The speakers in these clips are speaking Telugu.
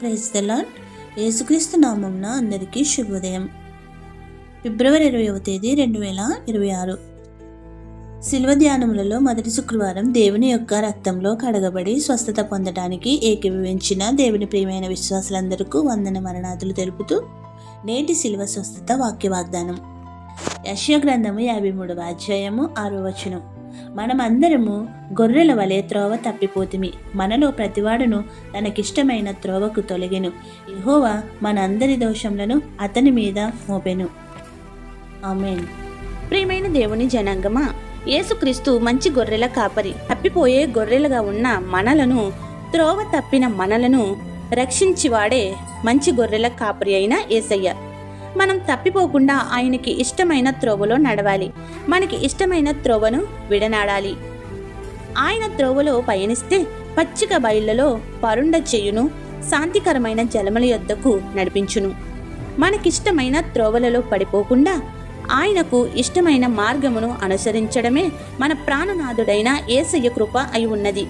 Praise the lord. యేసుక్రీస్తు నామమున అందరికీ శుభోదయం. ఫిబ్రవరి 20వ తేదీ 2026. శిల్వ ధ్యానములలో మొదటి శుక్రవారం దేవుని యొక్క రక్తంలో కడగబడి స్వస్థత పొందడానికి ఏకీభవించిన దేవుని ప్రియమైన విశ్వాసులందరికీ వందన మరణాతులు తెలుపుతూ నేటి శిల్వ స్వస్థత వాక్య వాగ్దానం. యెషయా గ్రంథము 53వ అధ్యాయము 6వ వచనం. మనమందరము గొర్రెల వలె త్రోవ తప్పిపోతిమి, మనలో ప్రతివాడును తనకిష్టమైన త్రోవకు తొలగెను, యెహోవా మనందరి దోషములను అతని మీద మోపెను. ఆమేన్. ప్రియమైన దేవుని జనాంగమా, యేసుక్రీస్తు మంచి గొర్రెల కాపరి. తప్పిపోయే గొర్రెలుగా ఉన్న మనలను, త్రోవ తప్పిన మనలను రక్షించివాడే మంచి గొర్రెల కాపరి అయిన యేసయ్య. మనం తప్పిపోకుండా ఆయనకి ఇష్టమైన త్రోవలో నడవాలి. మనకి ఇష్టమైన త్రోవను విడనాడాలి. ఆయన త్రోవలో పయనిస్తే పచ్చిక బయళ్లలో పరుండ చేయును, శాంతికరమైన జలముల యొద్దకు నడిపించును. మనకిష్టమైన త్రోవలలో పడిపోకుండా ఆయనకు ఇష్టమైన మార్గమును అనుసరించడమే మన ప్రాణనాథుడైన యేసయ్య కృప అయి ఉన్నది.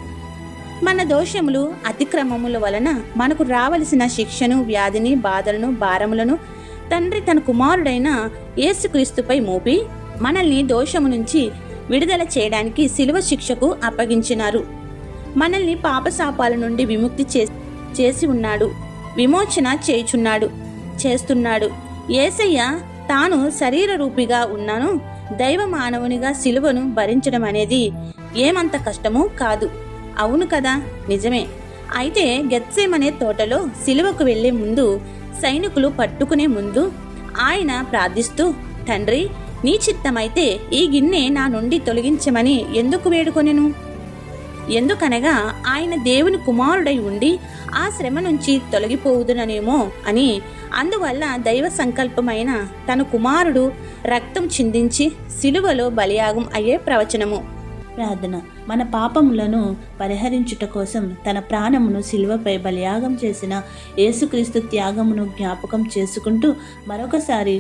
మన దోషములు, అతిక్రమముల వలన మనకు రావలసిన శిక్షను, వ్యాధిని, బాధలను, భారములను తండ్రి తన కుమారుడైన యేసుక్రీస్తుపై మోపి మనల్ని దోషము నుంచి విడుదల చేయడానికి శిలువ శిక్షకు అప్పగించినారు. మనల్ని పాపశాపాల నుండి విముక్తి చేసి ఉన్నాడు, విమోచన చేస్తున్నాడు. యేసయ్య తాను శరీర రూపిగా ఉన్నాను, దైవ మానవునిగా శిలువను భరించడం అనేది ఏమంత కష్టమూ కాదు. అవును కదా, నిజమే. అయితే గెత్సేమనే తోటలో శిలువకు వెళ్లే ముందు, సైనికులు పట్టుకునే ముందు ఆయన ప్రార్థిస్తూ, తండ్రి నీ చిత్తమైతే ఈ గిన్నె నా నుండి తొలగించమని ఎందుకు వేడుకొనెను? ఎందుకనగా ఆయన దేవుని కుమారుడై ఉండి ఆ శ్రమ నుంచి తొలగిపోవుదుననేమో అని. అందువల్ల దైవ సంకల్పమైన తన కుమారుడు రక్తం చిందించి శిలువలో బలియాగం అయ్యే ప్రవచనము. ప్రార్థన. మన పాపములను పరిహరించుట కోసం తన ప్రాణమును శిలువపై బలియాగం చేసిన యేసుక్రీస్తు త్యాగమును జ్ఞాపకం చేసుకుంటూ మరొకసారి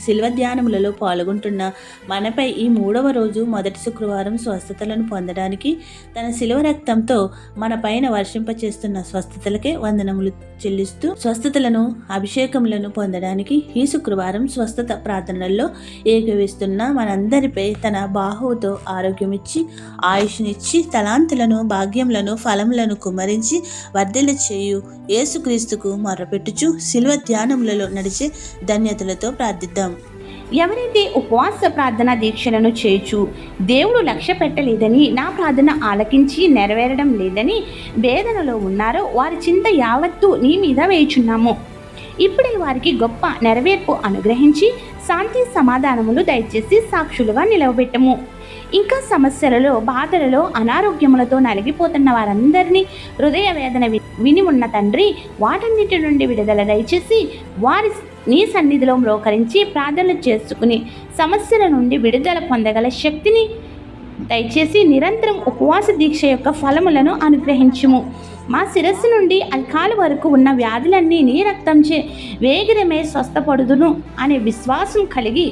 శిల్వ ధ్యానములలో పాల్గొంటున్న మనపై ఈ 3వ రోజు మొదటి శుక్రవారం స్వస్థతలను పొందడానికి తన శిలువ రక్తంతో మన పైన వర్షింపచేస్తున్న స్వస్థతలకే వందనములు చెల్లిస్తూ స్వస్థతలను, అభిషేకములను పొందడానికి ఈ శుక్రవారం స్వస్థత ప్రార్థనల్లో ఏకీవిస్తున్న మనందరిపై తన బాహువుతో ఆరోగ్యమిచ్చి, ఆయుష్నిచ్చి, తలాంతులను, భాగ్యములను, ఫలములను కుమ్మరించి వర్ధిల్ల చేయు యేసుక్రీస్తుకు మొర్రపెట్టుచు శిల్వ ధ్యానములలో నడిచే ధన్యతలతో ప్రార్థిద్దాం. ఎవరైతే ఉపవాస ప్రార్థన దీక్షలను చేయుచు దేవుడు లక్ష్య పెట్టలేదని, నా ప్రార్థన ఆలకించి నెరవేరడం లేదని వేదనలో ఉన్నారో వారి చింత యావత్తు నీ మీద వేయుచున్నాము. ఇప్పుడే వారికి గొప్ప నెరవేర్పు అనుగ్రహించి శాంతి సమాధానములు దయచేసి సాక్షులుగా నిలవబెట్టము. ఇంకా సమస్యలలో, బాధలలో, అనారోగ్యములతో నలిగిపోతున్న వారందరినీ హృదయ వేదన విని ఉన్న తండ్రి, వాటన్నిటి నుండి విడుదల దయచేసి వారి నీ సన్నిధిలో మ్రోకరించి ప్రార్థనలు చేసుకుని సమస్యల నుండి విడుదల పొందగల శక్తిని దయచేసి నిరంతరం ఉపవాస దీక్ష యొక్క ఫలములను అనుగ్రహించుము. మా శిరస్సు నుండి అల్కాల వరకు ఉన్న వ్యాధులన్నీ నీ రక్తంచే వేగిరమే స్వస్థపడుదును అనే విశ్వాసం కలిగి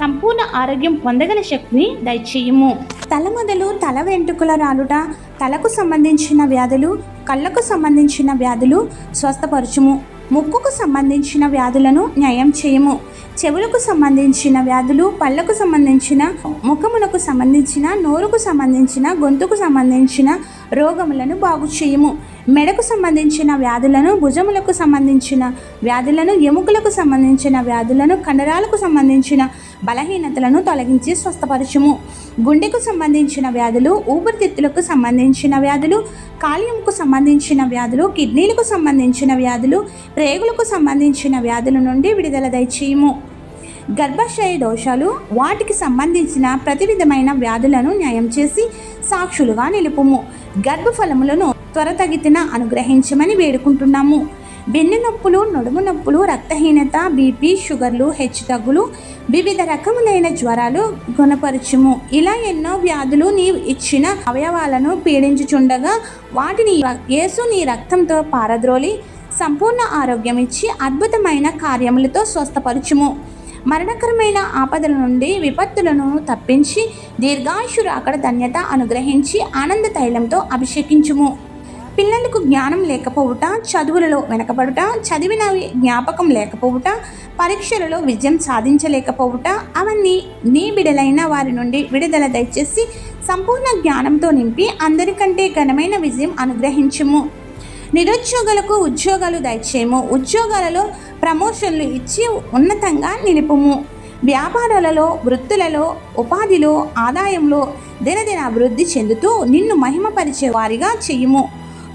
సంపూర్ణ ఆరోగ్యం పొందగల శక్తిని దయచేయము. తల మొదలు తల వెంట్రుకల రాలుట, తలకు సంబంధించిన వ్యాధులు, కళ్ళకు సంబంధించిన వ్యాధులు స్వస్థపరచుము. ముక్కుకు సంబంధించిన వ్యాధులను న్యాయం చేయము. చెవులకు సంబంధించిన వ్యాధులు, పళ్ళకు సంబంధించిన, ముఖమునకు సంబంధించిన, నోరుకు సంబంధించిన, గొంతుకు సంబంధించిన రోగములను బాగు చేయము. మెడకు సంబంధించిన వ్యాధులను, భుజములకు సంబంధించిన వ్యాధులను, ఎముకలకు సంబంధించిన వ్యాధులను, కండరాలకు సంబంధించిన బలహీనతలను తొలగించి స్వస్థపరచుము. గుండెకు సంబంధించిన వ్యాధులు, ఊపిరితిత్తులకు సంబంధించిన వ్యాధులు, కాలేయంకు సంబంధించిన వ్యాధులు, కిడ్నీలకు సంబంధించిన వ్యాధులు, ప్రేగులకు సంబంధించిన వ్యాధుల నుండి విడుదల దయచేయము. గర్భాశయ దోషాలు, వాటికి సంబంధించిన ప్రతి విధమైన వ్యాధులను న్యాయం చేసి సాక్షులుగా నిలుపుము. గర్భఫలములను త్వరతగితిన అనుగ్రహించమని వేడుకుంటున్నాము. వెన్ను నొప్పులు, నడుము నొప్పులు, రక్తహీనత, బీపీ, షుగర్లు, హెచ్చుతగ్గులు, వివిధ రకములైన జ్వరాలు గుణపరచుము. ఇలా ఎన్నో వ్యాధులు నీవు ఇచ్చిన అవయవాలను పీడించుచుండగా వాటిని యేసు నీ రక్తంతో పారద్రోలి సంపూర్ణ ఆరోగ్యం ఇచ్చి అద్భుతమైన కార్యములతో స్వస్థపరచుము. మరణకరమైన ఆపదల నుండి, విపత్తులను తప్పించి దీర్ఘాయుషు రాకడ ధన్యత అనుగ్రహించి ఆనంద తైలంతో అభిషేకించుము. పిల్లలకు జ్ఞానం లేకపోవుట, చదువులలో వెనకబడుట, చదివినవి జ్ఞాపకం లేకపోవుట, పరీక్షలలో విజయం సాధించలేకపోవుట, అవన్నీ నీ బిడలైన వారి నుండి విడుదల దయచేసి సంపూర్ణ జ్ఞానంతో నింపి అందరికంటే ఘనమైన విజయం అనుగ్రహించుము. నిరుద్యోగులకు ఉద్యోగాలు దయచేయము. ఉద్యోగాలలో ప్రమోషన్లు ఇచ్చి ఉన్నతంగా నిలుపుము. వ్యాపారాలలో, వృత్తులలో, ఉపాధిలో, ఆదాయంలో దినదిన అభివృద్ధి చెందుతూ నిన్ను మహిమపరిచే వారిగా చెయ్యుము.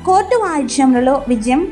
కోర్టు వాయిద్యములలో విజయం,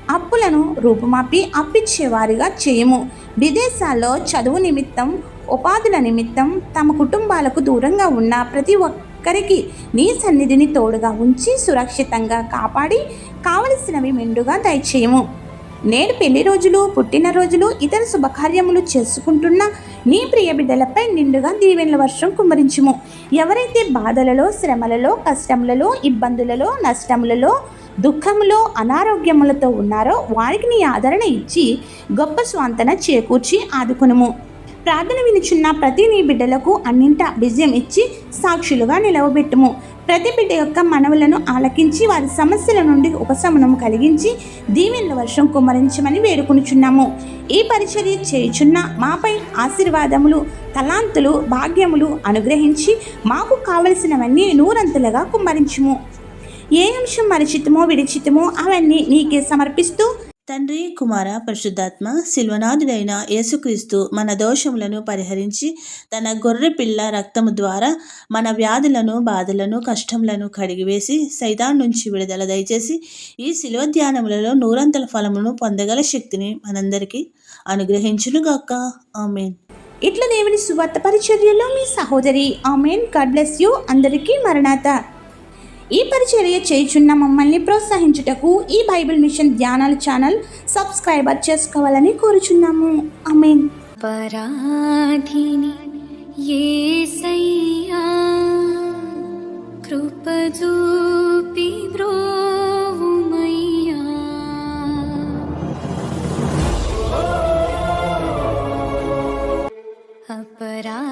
అప్పులను రూపుమాపి అప్పిచ్చేవారిగా చేయుము. విదేశాల్లో చదువు నిమిత్తం, ఉపాధుల నిమిత్తం తమ కుటుంబాలకు దూరంగా ఉన్న ప్రతి ఒక్కరికి నీ సన్నిధిని తోడుగా ఉంచి సురక్షితంగా కాపాడి కావలసినవి మెండుగా దయచేయము. నేడు పెళ్లి రోజులు, పుట్టినరోజులు, ఇతర శుభకార్యములు చేసుకుంటున్న నీ ప్రియ బిడ్డలపై నిండుగా దీవెనల వర్షం కుమ్మరించుము. ఎవరైతే బాధలలో, శ్రమలలో, కష్టములలో, ఇబ్బందులలో, నష్టములలో, దుఃఖములో, అనారోగ్యములతో ఉన్నారో వారికి నీ ఆదరణ ఇచ్చి గొప్ప స్వాంతన చేకూర్చి ఆదుకునుము. ప్రార్థన వినుచున్న ప్రతి నీ బిడ్డలకు అన్నింటా విజయం ఇచ్చి సాక్షులుగా నిలవబెట్టుము. ప్రతి బిడ్డ యొక్క మనవులను ఆలకించి వారి సమస్యల నుండి ఉపశమనం కలిగించి దీవెనల వర్షం కుమ్మరించమని వేడుకొనుచున్నాము. ఈ పరిచర్య చేయుచున్న మాపై ఆశీర్వాదములు, తలాంతులు, భాగ్యములు అనుగ్రహించి మాకు కావలసినవన్నీ నూరంతులుగా కుమ్మరించుము. ఏ అంశం మరిచితమో విడిచితమో అవన్నీ నీకే సమర్పిస్తూ తండ్రి, కుమార, పరిశుద్ధాత్మ శిల్వనాథుడైన యేసుక్రీస్తు మన దోషములను పరిహరించి తన గొర్రె పిల్ల రక్తము ద్వారా మన వ్యాధులను, బాధలను, కష్టములను కడిగివేసి సైతాన్ నుంచి విడుదల దయచేసి ఈ శిలువ ధ్యానములలో నూరంతల ఫలమును పొందగల శక్తిని మనందరికీ అనుగ్రహించునుగాక. ఆమేన్. ఇట్లా దేవుని సువార్త పరిచర్యలో మీ సహోదరి. ఆమేన్. God bless you. అందరికీ మరణాత. ఈ పరిచర్య చేయుచున్న మమ్మల్ని ప్రోత్సహించుటకు ఈ బైబిల్ మిషన్ ధ్యానాల ఛానల్ సబ్స్క్రైబర్ చేసుకోవాలని కోరుచున్నాము. ఆమేన్. పరాధిని యేసయ్యా కృప చూపి బ్రోవుమయ్యా. అపరా